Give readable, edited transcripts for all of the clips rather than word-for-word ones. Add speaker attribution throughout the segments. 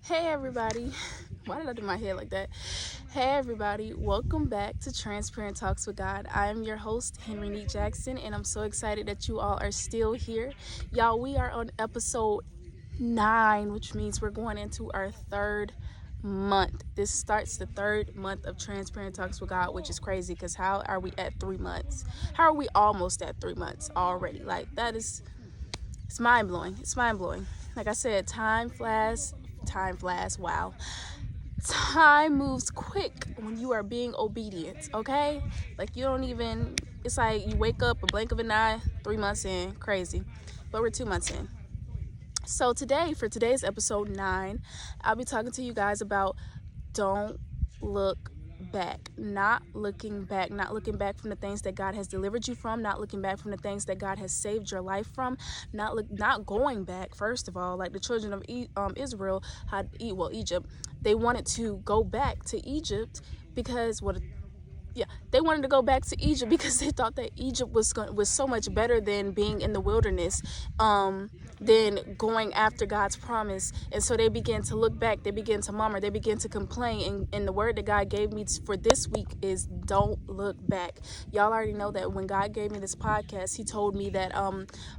Speaker 1: Hey everybody, why did I do my hair like that? Hey everybody, welcome back to Transparent Talks with God. I am your host, Henry Neat Jackson, and I'm so excited that you all are still here. Y'all, we are on episode 9, which means we're going into our third month. This starts the third month of Transparent Talks with God, which is crazy because how are we at 3 months? How are we almost at 3 months already? Like, it's mind blowing. It's mind blowing. Like I said, time flies. Wow. Time moves quick when you are being obedient, okay? Like, you don't even, it's like you wake up a blink of an eye, 3 months in, crazy. But we're 2 months in. So for today's episode 9, I'll be talking to you guys about don't look back, not looking back from the things that God has delivered you from, not looking back from the things that God has saved your life from, not going back. First of all, like the children of Israel Egypt, they wanted to go back to Egypt because they wanted to go back to Egypt because they thought that Egypt was so much better than being in the wilderness, than going after God's promise. And so they began to look back, they began to murmur, they began to complain. And the word that God gave me for this week is don't look back. Y'all already know that when God gave me this podcast, he told me that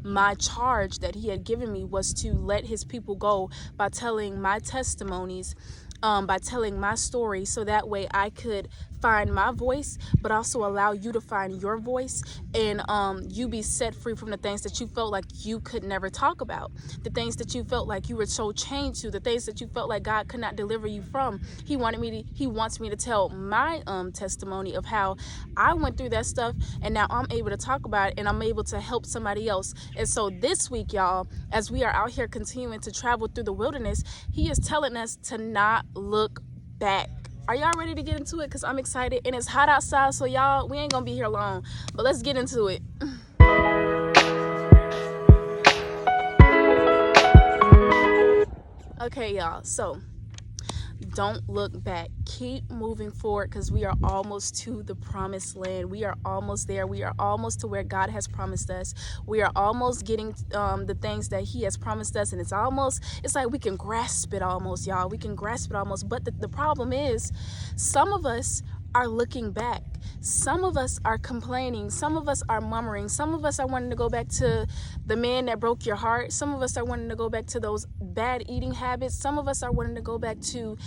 Speaker 1: my charge that he had given me was to let his people go by telling my testimonies, by telling my story, so that way I could find my voice, but also allow you to find your voice, and you be set free from the things that you felt like you could never talk about, the things that you felt like you were so chained to, the things that you felt like God could not deliver you from. He wants me to tell my testimony of how I went through that stuff, and now I'm able to talk about it, and I'm able to help somebody else. And so this week, y'all, as we are out here continuing to travel through the wilderness, he is telling us to not look back. Are y'all ready to get into it? Because I'm excited, and it's hot outside, so y'all, we ain't gonna be here long, but let's get into it. Okay, y'all, so don't look back. Keep moving forward, because we are almost to the promised land. We are almost there. We are almost to where God has promised us. We are almost getting the things that he has promised us, and it's like we can grasp it almost, y'all. We can grasp it almost. But the problem is, some of us are looking back. Some of us are complaining. Some of us are murmuring. Some of us are wanting to go back to the man that broke your heart. Some of us are wanting to go back to those bad eating habits. Some of us are wanting to go back to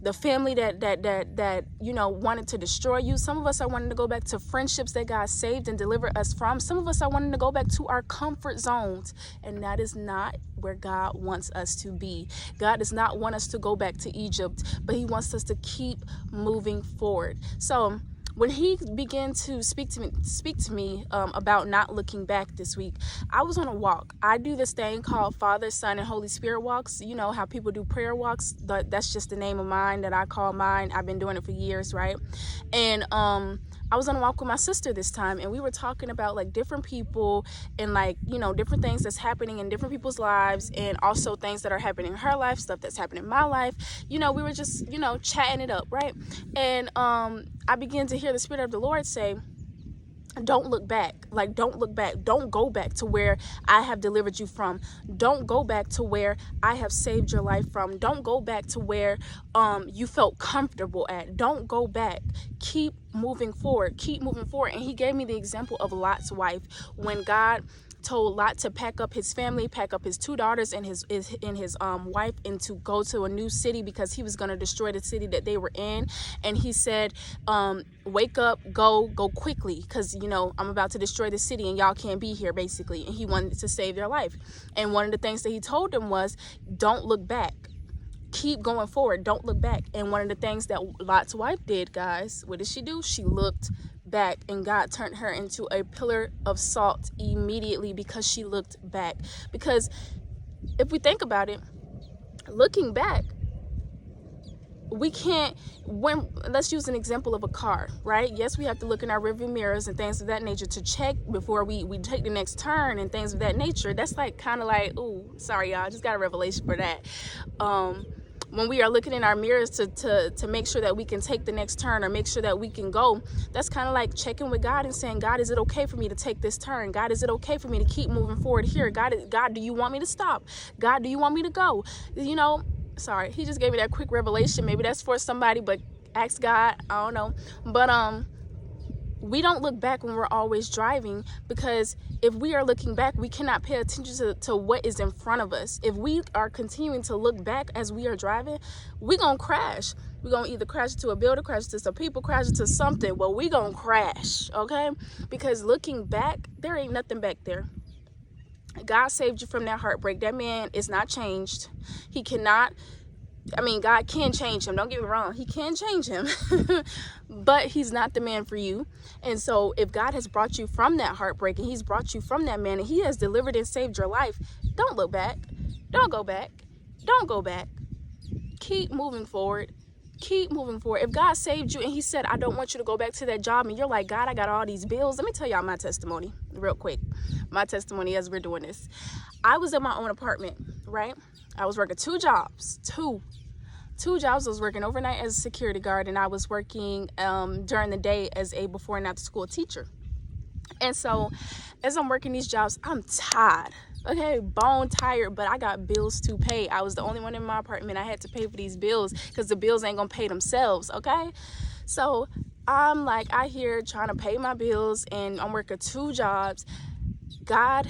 Speaker 1: the family that wanted to destroy you. Some of us are wanting to go back to friendships that God saved and delivered us from. Some of us are wanting to go back to our comfort zones, and that is not where God wants us to be. God does not want us to go back to Egypt, but he wants us to keep moving forward. So when he began to speak to me about not looking back this week, I was on a walk. I do this thing called Father, Son, and Holy Spirit walks. You know how people do prayer walks? That's just the name of mine that I call mine. I've been doing it for years, right? And I was on a walk with my sister this time, and we were talking about like different people and like, different things that's happening in different people's lives, and also things that are happening in her life, stuff that's happening in my life. We were just, chatting it up, right? And I began to hear the Spirit of the Lord say, don't look back. Like, don't look back. Don't go back to where I have delivered you from. Don't go back to where I have saved your life from. Don't go back to where you felt comfortable at. Don't go back. Keep moving forward. Keep moving forward. And he gave me the example of Lot's wife, when God told Lot to pack up his family, pack up his 2 daughters and his wife, and to go to a new city because he was going to destroy the city that they were in. And he said, wake up, go quickly, because I'm about to destroy the city and y'all can't be here, basically. And he wanted to save their life. And one of the things that he told them was, don't look back. Keep going forward. Don't look back. And one of the things that Lot's wife did, guys, what did she do? She looked back, and God turned her into a pillar of salt immediately because she looked back. Because if we think about it, looking back, let's use an example of a car, right? Yes, we have to look in our rearview mirrors and things of that nature to check before we take the next turn and things of that nature. That's like kind of like, ooh, sorry y'all, I just got a revelation for that. When we are looking in our mirrors to make sure that we can take the next turn or make sure that we can go, that's kind of like checking with God and saying, God, is it okay for me to take this turn? God, is it okay for me to keep moving forward here? God, do you want me to stop? God, do you want me to go? Sorry, he just gave me that quick revelation. Maybe that's for somebody, but ask God. I don't know. But we don't look back when we're always driving, because if we are looking back, we cannot pay attention to what is in front of us. If we are continuing to look back as we are driving, we're going to crash. We're going to either crash into a building, crash into some people, crash into something. Well, we're going to crash, okay? Because looking back, there ain't nothing back there. God saved you from that heartbreak. That man is not changed. He cannot, God can change him. Don't get me wrong. He can change him. But he's not the man for you. And so if God has brought you from that heartbreak, and he's brought you from that man, and he has delivered and saved your life, don't look back. Don't go back. Don't go back. Keep moving forward. Keep moving forward. If God saved you and he said, I don't want you to go back to that job, and you're like, God, I got all these bills. Let me tell y'all my testimony real quick. My testimony as we're doing this. I was in my own apartment, right? I was working two jobs. I was working overnight as a security guard, and I was working during the day as a before and after school teacher. And so as I'm working these jobs, I'm tired. Okay, bone tired, but I got bills to pay. I was the only one in my apartment. I had to pay for these bills because the bills ain't gonna pay themselves, okay? So I'm like, I here trying to pay my bills, and I'm working two jobs. God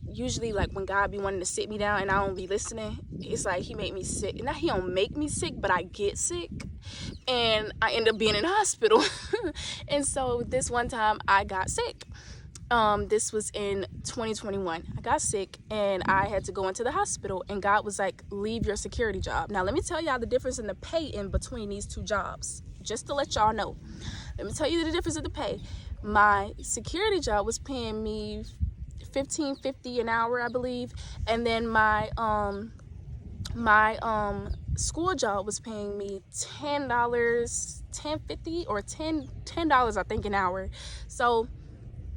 Speaker 1: usually, like, when God be wanting to sit me down and I don't be listening, it's like he make me sick. Now, he don't make me sick, but I get sick, and I end up being in the hospital. And so this one time I got sick. This was in 2021. I got sick and I had to go into the hospital, and God was like, leave your security job. Now, let me tell y'all the difference in the pay in between these two jobs, just to let y'all know. Let me tell you the difference in the pay. My security job was paying me $15.50 an hour, I believe. And then my school job was paying me $10.50 or $10, I think, an hour. So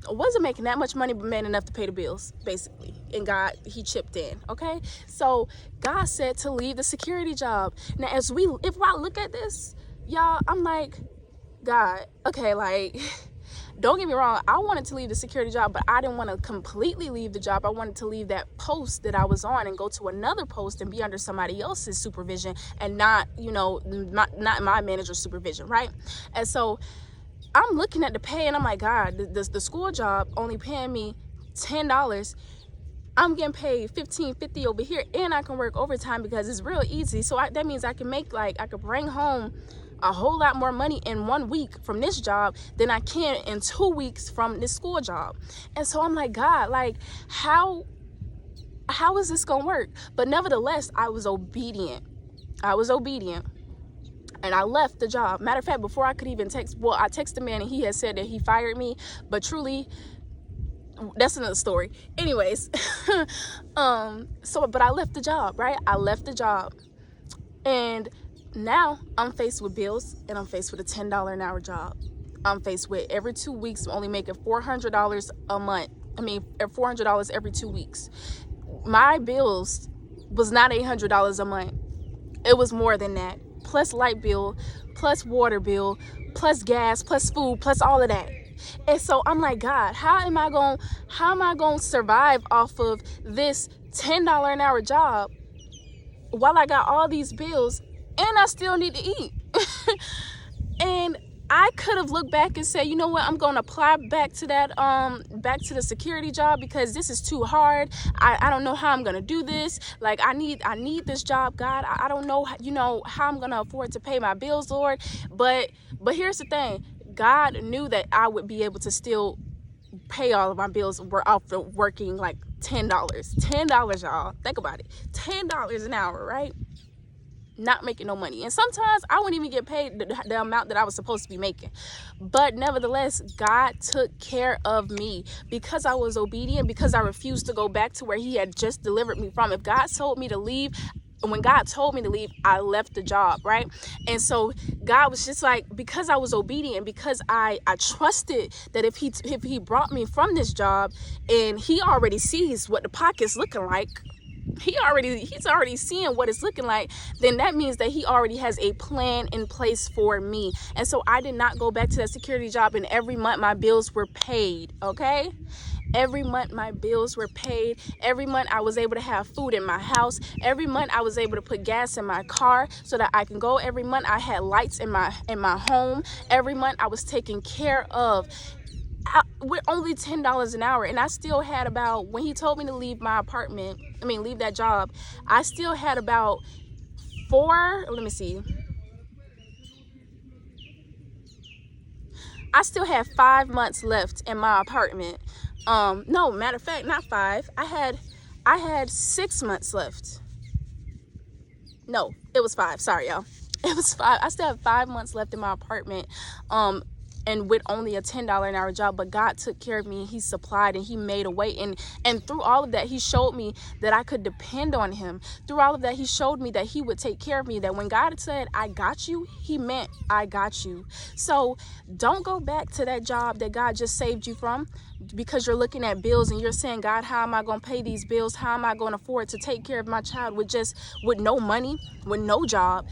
Speaker 1: I wasn't making that much money, but made enough to pay the bills, basically. And God, he chipped in, okay? So God said to leave the security job. Now, if I look at this, y'all, I'm like, God, okay, like, don't get me wrong, I wanted to leave the security job, but I didn't want to completely leave the job. I wanted to leave that post that I was on and go to another post and be under somebody else's supervision, and not, not my manager's supervision, right? And so I'm looking at the pay, and I'm like, God, the school job only paying me $10. I'm getting paid $15.50 over here, and I can work overtime because it's real easy. So that means I can make, I could bring home a whole lot more money in 1 week from this job than I can in 2 weeks from this school job. And so I'm like, God, like, how is this gonna work? But nevertheless, I was obedient. And I left the job. Matter of fact, before I could even I texted the man, and he had said that he fired me, but truly, that's another story. Anyways, but I left the job, right? I left the job, and now I'm faced with bills, and I'm faced with a $10 an hour job. I'm faced with every 2 weeks only making $400 a month. $400 every 2 weeks. My bills was not $800 a month. It was more than that. Plus light bill, plus water bill, plus gas, plus food, plus all of that. And so I'm like, God, how am I going to survive off of this $10 an hour job while I got all these bills and I still need to eat? And I could have looked back and said, you know what, I'm going to apply back to the security job because this is too hard. I don't know how I'm going to do this. Like, I need this job, God. I don't know, how I'm going to afford to pay my bills, Lord. But here's the thing. God knew that I would be able to still pay all of my bills off of working like $10, y'all. Think about it. $10 an hour, right? Not making no money. And sometimes I wouldn't even get paid the amount that I was supposed to be making. But nevertheless, God took care of me because I was obedient, because I refused to go back to where he had just delivered me from. If God told me to leave, when God told me to leave, I left the job, right? And so God was just like, because I was obedient, because I trusted that if he brought me from this job, and he already sees what the pocket's looking like, he's already seeing what it's looking like, then that means that he already has a plan in place for me. And so I did not go back to that security job, and every month my bills were paid, okay? Every month my bills were paid. Every month I was able to have food in my house. Every month I was able to put gas in my car so that I can go. Every month I had lights in my home. Every month I was taken care of. We're only $10 an hour, and I still had about, when he told me to leave my apartment, leave that job, I still had about I still had 5 months left in my apartment. No, matter of fact, not 5. I had 6 months left. No, it was 5. Sorry, y'all. It was 5. I still have 5 months left in my apartment. And with only a $10 an hour job, but God took care of me. He supplied and he made a way. And through all of that, he showed me that I could depend on him. Through all of that, he showed me that he would take care of me, that when God said, I got you, he meant I got you. So don't go back to that job that God just saved you from because you're looking at bills and you're saying, God, how am I going to pay these bills? How am I going to afford to take care of my child with no money, with no job?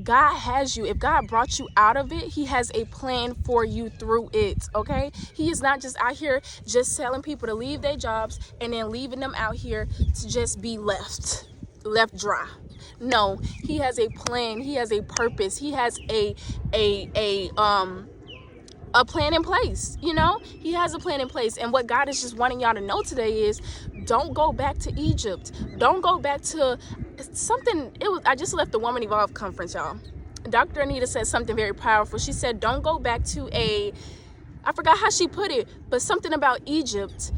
Speaker 1: God has you. If God brought you out of it, he has a plan for you through it, okay? He is not just out here just telling people to leave their jobs and then leaving them out here to just be left dry. No, he has a plan. He has a purpose. He has a plan in place. He has a plan in place. And what God is just wanting y'all to know today is, don't go back to Egypt. Don't go back to something. I just left the Woman Evolve conference, y'all. Dr. Anita said something very powerful. She said, don't go back to I forgot how she put it, but something about Egypt.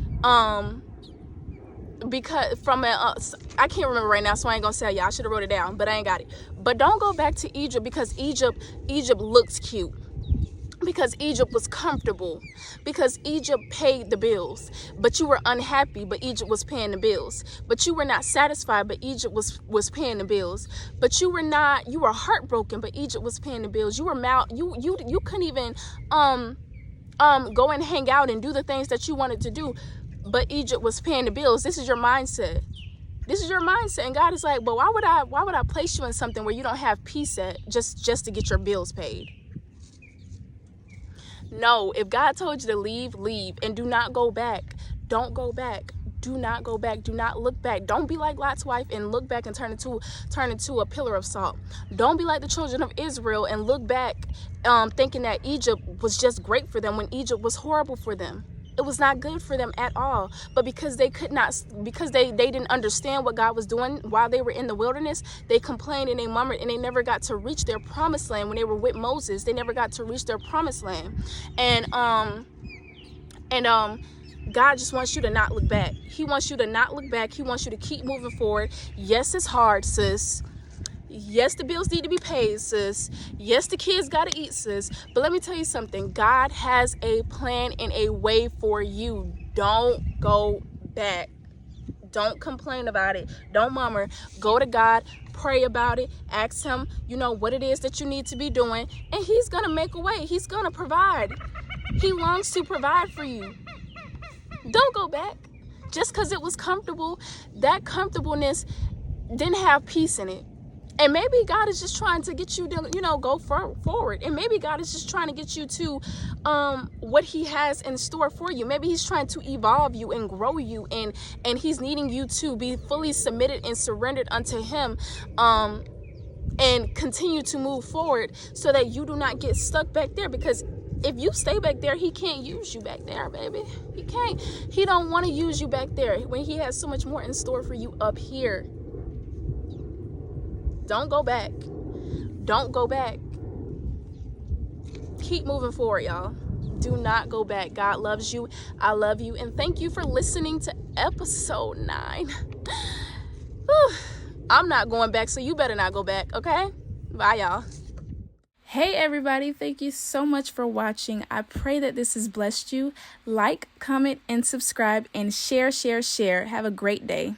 Speaker 1: Because I can't remember right now, so I ain't gonna say y'all. I should have wrote it down, but I ain't got it. But don't go back to Egypt because Egypt looks cute. Because Egypt was comfortable, because Egypt paid the bills, but you were unhappy, but Egypt was paying the bills. But you were not satisfied, but Egypt was paying the bills. But you were heartbroken, but Egypt was paying the bills. You were you couldn't even go and hang out and do the things that you wanted to do, but Egypt was paying the bills. This is your mindset. And God is like, but why would I place you in something where you don't have peace at just to get your bills paid? No, if God told you to leave, and do not go back. Don't go back. Do not go back. Do not look back. Don't be like Lot's wife and look back and turn into a pillar of salt. Don't be like the children of Israel and look back thinking that Egypt was just great for them when Egypt was horrible for them. It was not good for them at all. But because they didn't understand what God was doing while they were in the wilderness, they complained and they murmured, and they never got to reach their promised land. When they were with Moses, they never got to reach their promised land. And God just wants you to not look back. He wants you to not look back. He wants you to keep moving forward. Yes, it's hard, sis. Yes, the bills need to be paid, sis. Yes, the kids gotta eat, sis. But let me tell you something. God has a plan and a way for you. Don't go back. Don't complain about it. Don't murmur. Go to God. Pray about it. Ask him, what it is that you need to be doing. And he's gonna make a way. He's gonna provide. He longs to provide for you. Don't go back. Just because it was comfortable, that comfortableness didn't have peace in it. And maybe God is just trying to get you to, go forward. And maybe God is just trying to get you to what he has in store for you. Maybe he's trying to evolve you and grow you. And he's needing you to be fully submitted and surrendered unto him and continue to move forward so that you do not get stuck back there. Because if you stay back there, he can't use you back there, baby. He can't. He don't want to use you back there when he has so much more in store for you up here. Don't go back. Don't go back. Keep moving forward, y'all. Do not go back. God loves you. I love you. And thank you for listening to episode 9. I'm not going back, so you better not go back, okay? Bye, y'all. Hey, everybody. Thank you so much for watching. I pray that this has blessed you. Like, comment, and subscribe, and share. Have a great day.